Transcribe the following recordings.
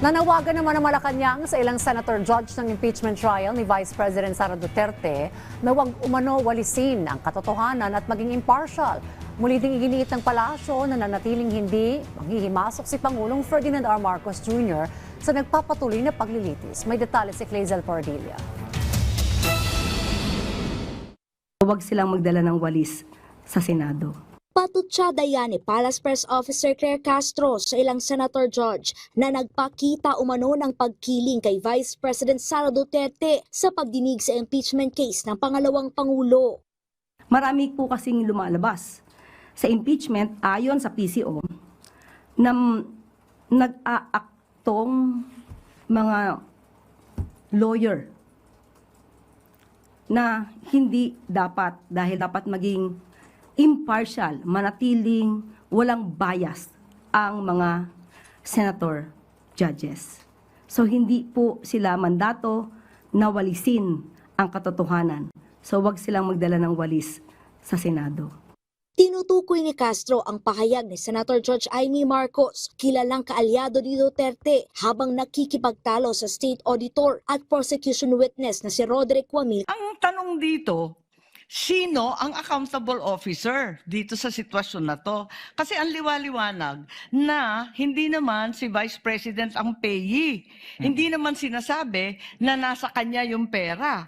Nanawagan naman ang Malacanang sa ilang senator judge ng impeachment trial ni Vice President Sara Duterte na huwag umano walisin ang katotohanan at maging impartial. Muli ding iginiit ng palasyo na nanatiling hindi manghihimasok si Pangulong Ferdinand R. Marcos Jr. sa nagpapatuloy na paglilitis. May detalye si Clazel Pardilla. Huwag silang magdala ng walis sa Senado. Patutsa Dayani, Palace Press Officer Claire Castro sa ilang senator judge na nagpakita umano ng pagkiling kay Vice President Sara Duterte sa pagdinig sa impeachment case ng pangalawang Pangulo. Marami po kasing lumalabas sa impeachment ayon sa PCO na nag-aaktong mga lawyer na hindi dapat dahil dapat maging impartial, manatiling walang bias ang mga senator judges. So hindi po sila mandato na walisin ang katotohanan. So wag silang magdala ng walis sa Senado. Tinutukoy ni Castro ang pahayag ni Senator Judge Amy Marcos, kilalang kaalyado ni Duterte habang nakikipagtalo sa state auditor at prosecution witness na si Roderick Wamil. Ang tanong dito, sino ang accountable officer dito sa sitwasyon na to? Kasi ang liwaliwanag na hindi naman si Vice President ang payee. Hindi naman sinasabi na nasa kanya yung pera.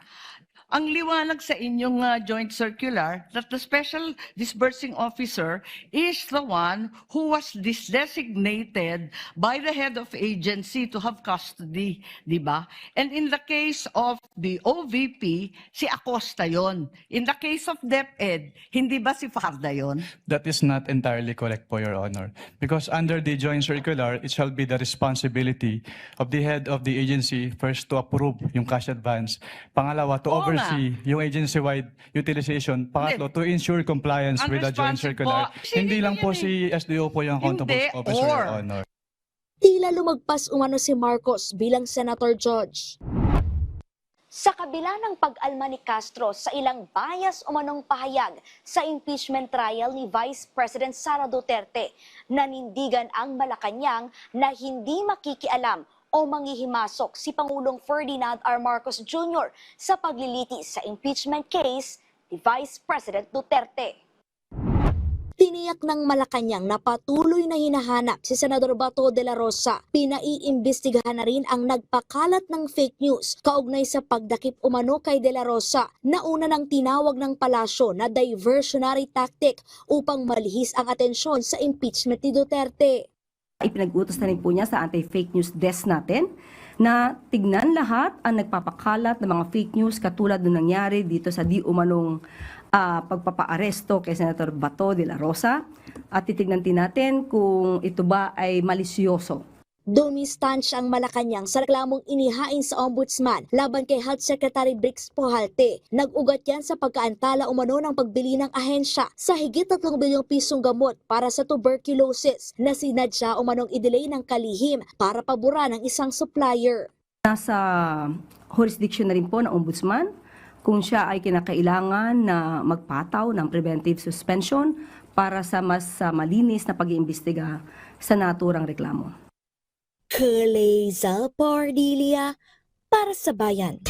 Ang liwanag sa inyong joint circular that the special disbursing officer is the one who was designated by the head of agency to have custody, di ba? And in the case of the OVP, si Acosta yon. In the case of DepEd, hindi ba si Farda yon? That is not entirely correct po, Your Honor. Because under the joint circular, it shall be the responsibility of the head of the agency first to approve yung cash advance. Pangalawa, to oversee yung agency-wide utilization. Pangatlo, to ensure compliance with the joint circular. Hindi lang po si SDO po yung accountable officer, Your Honor. Tila lumagpas umano si Marcos bilang senator judge. Sa kabila ng pag-alma ni Castro sa ilang bias umanong pahayag sa impeachment trial ni Vice President Sara Duterte, nanindigan ang Malacanang na hindi makikialam o manghihimasok si Pangulong Ferdinand R. Marcos Jr. sa paglilitis sa impeachment case ni Vice President Duterte. Tiniyak ng Malacanang na patuloy na hinahanap si Senador Bato de la Rosa. Pinaiimbestigahan na rin ang nagpakalat ng fake news kaugnay sa pagdakip umano kay de la Rosa na una nang tinawag ng palasyo na diversionary tactic upang malihis ang atensyon sa impeachment ni Duterte. Ipinag-utos na rin po niya sa anti-fake news desk natin na tignan lahat ang nagpapakalat ng mga fake news katulad ng nangyari dito sa di umanong pagpapaaresto kay Senator Bato de la Rosa at titignan din natin kung ito ba ay malisyoso. Dumistansya ang Malacanang sa reklamong inihain sa Ombudsman laban kay Health Secretary Brix Pujalte. Nag-ugat yan sa pagkaantala umano ng pagbili ng ahensya sa higit 3 bilyong pisong gamot para sa tuberculosis na sinadya umanong i-delay ng kalihim para pabura ng isang supplier. Nasa jurisdiction na rin po ng Ombudsman kung siya ay kinakailangan na magpataw ng preventive suspension para sa mas malinis na pag-iimbestiga sa naturang reklamo. Clazel Pardilla para sa Bayan.